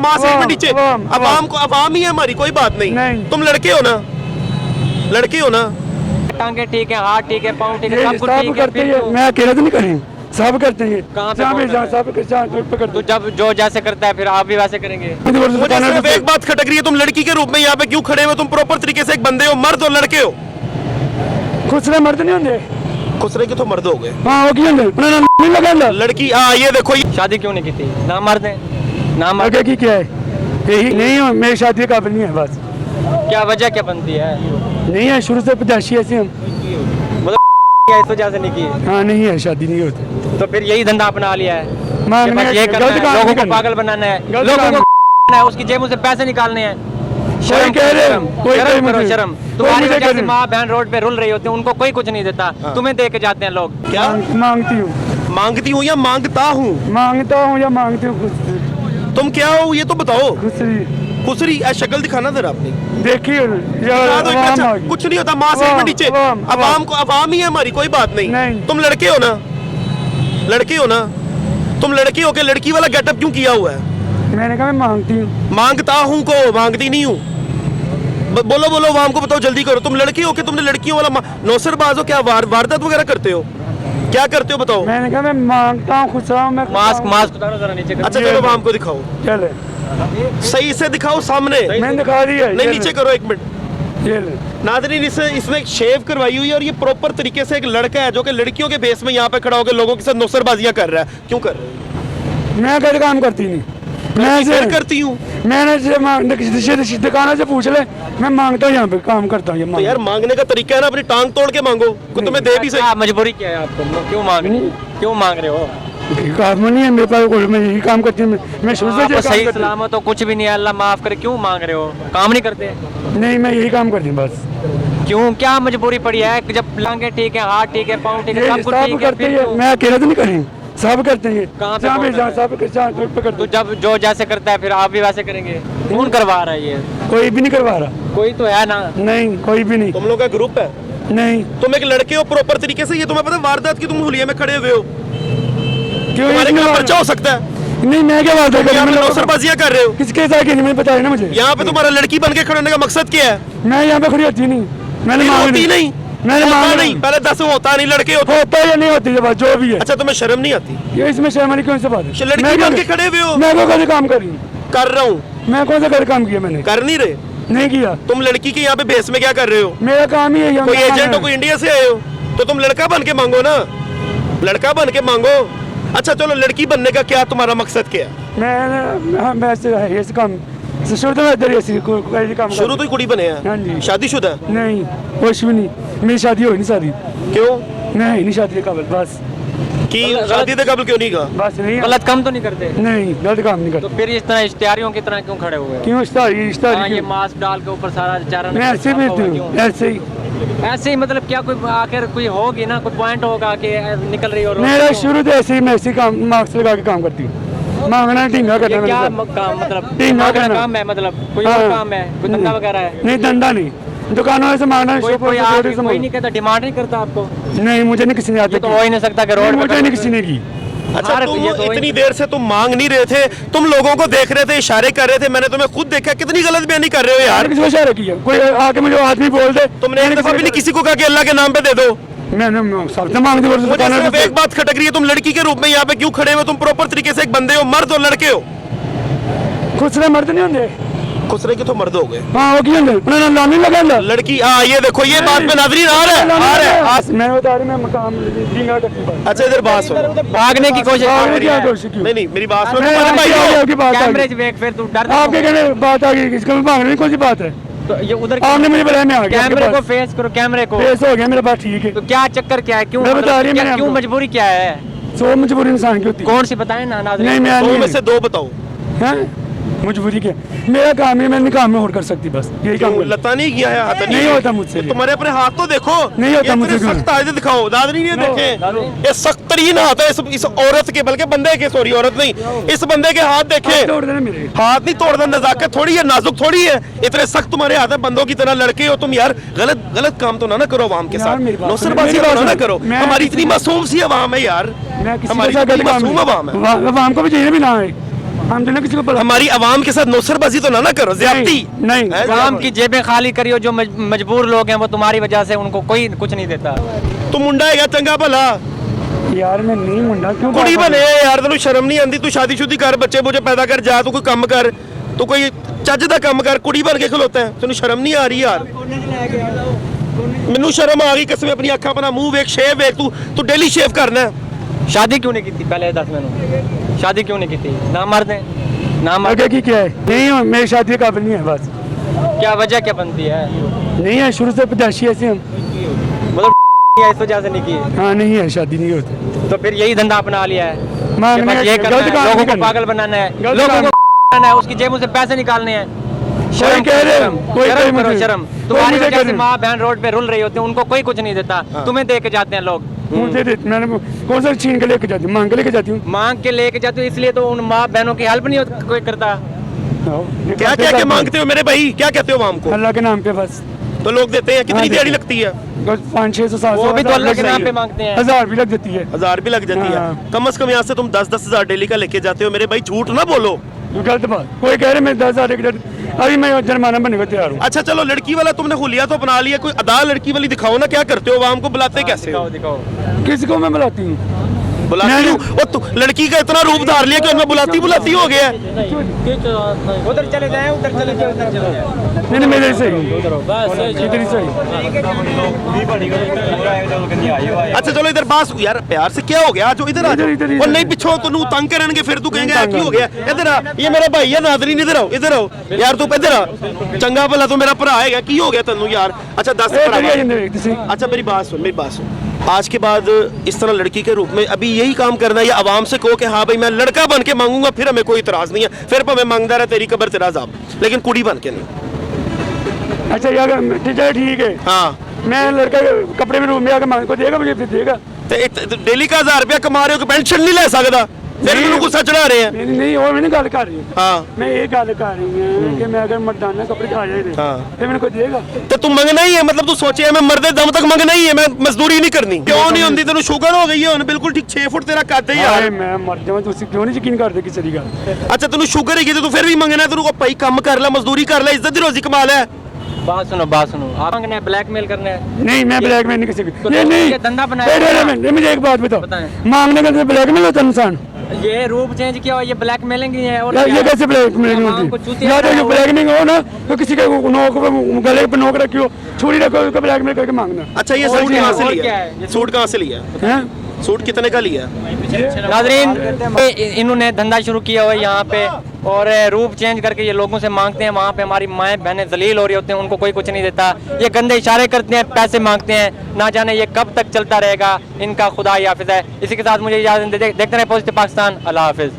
माँ से एक मिनट नीचे। अवाम ही है हमारी, कोई बात नहीं। तुम लड़के हो ना, लड़के हो ना। टांगे ठीक है, हाथ ठीक है, पाँव ठीक है, सब कुछ ठीक है, फिर क्यों? मैं अकेले तो नहीं करें, सब करते हैं। कहाँ पे सब तो जब जो जैसे करता है फिर आप भी वैसे करेंगे। मुझे सिर्फ एक बात खटक रही है, तुम लड़की के रूप में यहाँ पे क्यों खड़े हो? तुम प्रॉपर तरीके से एक बंदे हो, मर्द हो, लड़के हो। खुसरे मर्द नहीं होंगे, खुसरे के तो मर्द हो गए। हाँ वो क्यों नहीं लगा लड़की ये देखो शादी क्यों नहीं की थी? ना मर्द है ना मर्द की क्या है, यही नहीं हो, मेरी शादी के काबिल नहीं है बस। क्या वजह क्या बनती है? नहीं है, शुरू से पैदाशी ऐसे हम इस वजह से नहीं की। हाँ नहीं है, शादी नहीं होती। तो फिर यही धंधा अपना लिया है, मांगने ये करना है, लोगों को पागल बनाना है, लोगों को है, उसकी जेबों से पैसे निकालने हैं। शर्म करो, शर्म। तुम्हारी वजह से माँ बहन रोड पे रुल रही होती है, उनको कोई कुछ नहीं देता, तुम्हें दे के जाते हैं लोग। क्या मांगती हूँ या मांगता हूँ? मांगता हूँ या मांगती हूँ। तुम क्या हो ये तो बताओ। खुसरी शक्ल दिखाना जरा अपनी, देखिए कुछ नहीं होता। माँ से एक मिनट नीचे। अवाम ही है हमारी, कोई बात नहीं। तुम लड़के हो ना, लड़के हो ना। तुम लड़के हो के लड़की वाला गेटअप क्यों किया हुआ है? मैंने कहा मैं मांगती हूँ। मांगता हूँ को मांगती नहीं हूँ। बोलो बोलो, अवाम को बताओ, जल्दी करो। तुम लड़की हो के तुमने लड़कियों वाला नौसरबाज हो क्या? वारदात वगैरह करते हो क्या? करते हो बताओ। मैंने कहा मैं मांगता हूँ, खुश रहा हूँ मैं। मास्क उतारो जरा नीचे। अच्छा चलो अवाम को दिखाओ, चले सही से दिखाओ सामने। मैंने दिखा दिया। नहीं नीचे करो एक मिनट। नाज़रीन इसने एक शेव करवाई हुई है और ये प्रॉपर तरीके से एक लड़का है जो कि लड़कियों के बेस में यहाँ पे खड़ा होकर लोगों के साथ नौसरबाजियां कर रहा है। क्यों कर रहे हो? मैं घर काम करती नहीं, मैं करती हूँ। मैंने दुकानों से पूछ ले, मैं मांगता हूँ, यहाँ पे काम करता हूँ। तो यार मांगने का तरीका है ना, अपनी टांग तोड़ के मांगो, कोई तुम्हें दे भी सही। मजबूरी क्या है आपको? क्यों मांग रहे हो? क्यों मांग रहे हो? काम नहीं है मेरे पास, मैं यही काम करती हूँ। मैं शुरू से सही सलामत तो कुछ भी नहीं है, अल्लाह माफ करे। क्यों मांग रहे हो? काम नहीं करते? नहीं, मैं यही काम करती हूँ बस। क्यों, क्या मजबूरी पड़ी है? जब टांगे ठीक है, हाथ ठीक है, पाँव ठीक है, सब कुछ ठीक है, फिर मैं अकेले तो नहीं करें, सब करते हैं। कहाँ पे? तो जब जो जैसे करता है फिर आप भी वैसे करेंगे। कौन करवा रहा है ये? कोई भी नहीं करवा रहा। कोई तो है ना? नहीं, कोई भी नहीं। तुम लोग का ग्रुप है? नहीं। तुम एक लड़के हो प्रॉपर तरीके से, ये तुम्हें पता वारदात की तुम हुलिया में खड़े हुए हो। क्यों? तुम्हारे खिलाफ पर्चा हो सकता है। नहीं, मैं क्या बात कर नौसरबाजियां कर रहे हो? किसके साथ की नहीं बताया ना मुझे। यहाँ पे तुम्हारा लड़की बन के खड़े होने का मकसद क्या है? मैं यहाँ पे खड़ी होती नहीं, मैंने होती नहीं, मैंने मांगा नहीं। पहले 10 होता नहीं, लड़के होता है या नहीं होती बात जो भी है। अच्छा तुम्हें शर्म नहीं आती? ये इसमें शर्म वाली कौन सी बात है? लड़की बन के खड़े हुए हो। मैं कौन सा काम कर रहा हूँ? मैं कौन सा घर काम किया? मैंने कर नहीं रहे। नहीं किया। तुम लड़की के यहाँ पे बेस में क्या कर रहे हो? मेरा काम ही है। कोई एजेंट हो, कोई इंडिया से आए हो तो तुम लड़का बन के मांगो ना, लड़का बन के मांगो। अच्छा चलो, लड़की बनने का क्या तुम्हारा मकसद क्या है? शुरू तो ही कुड़ी बने हैं। शादीशुदा? नहीं, कुछ भी नहीं। मेरी शादी हो नहीं सारी। क्यों? मैं ही नहीं शादी के काबिल बस। कि शादी के काबिल क्यों नहीं कहा? बस नहीं। गलत काम तो नहीं करते? नहीं, गलत काम नहीं करते। तो फिर इस तरह इश्तिहारियों की तरह क्यों खड़े हुए? क्यों इश्तिहारी? ये मास्क डाल के ऊपर सारा चारा ऐसे भी ऐसे ही मतलब क्या कोई आखिर कोई होगी ना, कोई पॉइंट होगा कि निकल रही हो? मेरा शुरू से ऐसे ही, मैं ऐसे काम मास्क लगा के काम करती हूँ। मांगना ढींगा करना। क्या काम मतलब? ढींगा करना काम है मतलब? कोई और काम है? कोई धंधा वगैरह है? नहीं, धंधा नहीं, दुकानों से मांगना। कोई नहीं कहता, डिमांड नहीं करता आपको? नहीं, मुझे नहीं किसी ने आता। तो हो ही नहीं सकता कि रोड मुझे नहीं किसी ने की। अच्छा तुम इतनी देर से तुम मांग नहीं रहे थे, तुम लोगों को देख रहे थे, इशारे कर रहे थे, मैंने तुम्हें खुद देखा। कितनी गलत बयानी कर रहे हो यार। किसी को इशारा किया? कोई आके मुझे आदमी बोल दे। तुमने एक दफा भी नहीं किसी को कहा कि अल्लाह के नाम पे दे दो? मैंने सबसे मांग दी। मुझे सिर्फ एक बात खटक रही है, तुम लड़की के रूप में यहाँ पे क्यों खड़े हो? तुम प्रॉपर तरीके से एक बंदे हो, मर्द हो, लड़के हो। खुसरे मर्द नहीं होंगे, खुसरे के तो मर्द हो गए। हाँ, वो क्यों नहीं लगा लड़की? ये देखो, ये बात में नाज़रीन आ रहा है। मैं बता रही, मैं मकाम ढींगा करती। अच्छा इधर बात सुनो। भागने की कोशिश? नहीं, मेरी बात सुनो। कैमरे देख, फिर तू डर आपके कहने बात आ गई, इसका भागने की कौन सी बात है? तो ये उधर आपने मुझे बताया, मैं आ गया। कैमरे को फेस करो, कैमरे को फेस हो गया मेरा बात, ठीक है। तो क्या चक्कर क्या है? क्यों बता रही है? क्यों मजबूरी क्या है? सो मजबूरी इंसान की होती है। कौन सी बताए ना? नहीं, मैं दो में से दो बताओ। मजबूरी क्या? मेरा काम है, मैं नहीं काम में और कर सकती, बस यही काम। लता नहीं किया है, हाथ नहीं होता मुझसे। तुम्हारे अपने हाथ तो देखो। नहीं होता मुझसे। सख्त हाथ दिखाओ, दादरी नहीं देखे। ये सख्त तरीन हाथ है इस औरत के, बल्कि बंदे के, सॉरी औरत नहीं, इस बंदे के हाथ देखे। हाथ नहीं तोड़ना, नजाकत थोड़ी है, नाजुक थोड़ी है। इतने सख्त तुम्हारे हाथ है, बंदों की तरह लड़के हो तुम यार। गलत काम तो ना करो आवाम के साथ, नौसरबाजी ना करो। हमारी इतनी मासूम सी आवाम है यार, हमारी मासूम आवाम है। आवाम को भी चाहिए भी ना है, हम तो ना किसी को बुला हमारी आवाम के साथ नौसरबाजी तो ना करो, ज्यादती नहीं है? आवाम की जेबें खाली करियो, जो मजबूर लोग हैं वो तुम्हारी वजह से उनको कोई कुछ नहीं देता। तू मुंडा है चंगा भला यार मैं नहीं मुंडा क्यों कुड़ी बने यार, तेन शर्म नहीं आती? तू शादी शुदी कर, बच्चे बुच्चे पैदा कर, जा तू कोई काम कर, तू कोई ਚੱਜ ਦਾ ਕੰਮ ਕਰ, ਕੁੜੀ ਬਣ ਕੇ ਖਲੋਤਾ ਹੈ, ਤੈਨੂੰ ਸ਼ਰਮ ਨਹੀਂ ਆ ਰਹੀ ਯਾਰ? ਮੈਨੂੰ ਸ਼ਰਮ ਆ ਗਈ ਕਸਮ, ਆਪਣੀ ਅੱਖਾਂ ਆਪਣਾ ਮੂੰਹ ਵੇਖ, ਸ਼ੇਵ ਵੇਖ, ਤੂੰ ਡੇਲੀ ਸ਼ੇਵ करना है। शादी क्यों नहीं की थी पहले 10 महीनों? शादी क्यों नहीं की थी? ना मर्द है ना मर्द, आगे की क्या है? नहीं हूँ, मेरी शादी के काबिल नहीं है बस। क्या वजह क्या बनती है? नहीं है, शुरू से पैदाशी ऐसे हम। मतलब इस वजह से नहीं की, हाँ नहीं है, शादी नहीं होती। तो फिर यही धंधा अपना लिया है मांगने कि बस का- ये करना गलत है, काम लोगों नहीं को करना। पागल बनाना है, गलत लोगों काम- को बनाना है, उसकी जेबों से पैसे निकालने हैं। शर्म कह रहे करो, हैं, कोई शर्म मुझे- करो, शर्म। कोई तुम्हारी मुझे वजह कह से रहे- माँ बहन रोड पे रुल रही होती है, उनको कोई कुछ नहीं देता, तुम्हें दे के जाते हैं लोग। मुझे मैंने कौन सा छीन के लेके जाती हूँ, मांग के लेके जाती हूँ। मांग के लेके जाते हो, इसलिए तो उन माँ बहनों की हेल्प नहीं कोई करता। क्या क्या क्या मांगते हो मेरे भाई, क्या कहते हो आवाम को? अल्लाह के नाम पे बस। तो लोग देते हैं, कितनी हाँ, दिहाड़ी देते लगती है? 500-600 700 वो भी तो अल्लाह के सही नाम है। पे मांगते हैं। 1000 भी लग जाती है। 1000 भी लग जाती है। हाँ। कम से कम यहाँ से तुम 10-10 हजार डेली का लेके जाते हो मेरे भाई, झूठ ना बोलो। गलत बात, कोई कह रहे मैं 10,000 अभी मैं जुर्माना बनने को तैयार हूँ। अच्छा चलो, लड़की वाला तुमने हुलिया तो अपना लिया, कोई अदा लड़की वाली दिखाओ ना, क्या करते हो? आवाम को बुलाते कैसे हो? दिखाओ दिखाओ। किसी को मैं बुलाती हूँ? बुलाती हूँ? और तू लड़की का इतना रूप धार लिया कि उनमें बुलाती बुलाती हो गया है। उधर चले जाए, उधर चले जाए, उधर चले जाए। नहीं मेरे सही इतनी सही। अच्छा चलो इधर बास यार, प्यार से क्या हो गया? जो इधर आ जाओ। इधर- और नहीं पिछो तू तंग करेंगे, फिर तू कहेंगे "आ, की हो गया? इधर आ, ये मेरा भाई है नादरीन, इधर आओ, इधर आओ यार, तू इधर आ, चंगा भला तू मेरा भरा है, की हो गया तेनू यार? अच्छा 10 अच्छा मेरी बात सुन, मेरी बात सुन, आज के बाद इस तरह लड़की के रूप में अभी यही काम करना है, या आवाम से कहो कि हाँ भाई मैं लड़का बन के मांगूंगा, फिर हमें कोई इतराज नहीं है, फिर मैं मांगदा रहा तेरी कबर तेरा जाब, लेकिन कुड़ी बन के नहीं। अच्छा यार ठीक है, हाँ मैं लड़का कपड़े में रूम में आकर मांग को देगा, मुझे फिर देगा। डेली का 1000 रुपया कमा रहे हो, पेंशन नहीं ले सकता, फिर नहीं। मैंने गुस्सा चढ़ा रहे हैं। नहीं और मैंने गल कर रही हूँ। हाँ मैं ये गल कर रही हूँ कि मैं अगर मर्दाना कपड़े खा जाए हाँ। फिर मैंने को देगा। तो तू मंगना ही है, मतलब तू सोचे मैं मरदे दम तक मंगना ही है, मैं मजदूरी नहीं करनी? क्यों नहीं होती? तेन शुगर हो गई है हुन, बिल्कुल ठीक 6 फुट तेरा कद है यार। मैं मर जाऊँ तो क्यों नहीं यकीन करते किसी की गल? अच्छा तेन शुगर है तू फिर भी मंगना? तेन भाई काम कर ले, मजदूरी कर ले, इज्जत दी रोजी कमा ले। बात सुनो, बात सुनो, आप मांगना है, ब्लैकमेल करना है? नहीं मैं ब्लैकमेल नहीं किसी तो की, ये नहीं ये धंधा बनाया है। मुझे एक बात बताओ, बताएं। मांगने का ब्लैकमेल होता है इंसान? ये रूप चेंज किया हुआ, ये ब्लैकमेलिंग ही है। और यार क्या ये है? कैसे ब्लैकमेलिंग आवाम को होती है? चूतिया या तो ये बनाया हुआ है। ब्लैकमेलिंग हो ना तो किसी के नोक पे गले पे नोक रखी हो, छुरी रखो, उसको ब्लैकमेल करके मांगना अच्छा ये और सूट क्या- कहाँ से और लिया? क्या है? ये सूट कहाँ से लिया? है। सूट कितने का लिया? नाजरीन, इन्होंने धंधा शुरू किया हुआ है यहाँ पे, और रूप चेंज करके ये लोगों से मांगते हैं। वहाँ पे हमारी माएँ बहनें जलील हो रही होती हैं, उनको कोई कुछ नहीं देता। ये गंदे इशारे करते हैं, पैसे मांगते हैं, ना जाने ये कब तक चलता रहेगा। इनका खुदा ही हाफिज है। इसी के साथ मुझे इजाज़त देखते रहे पॉजिटिव पाकिस्तान। अल्लाह हाफिज।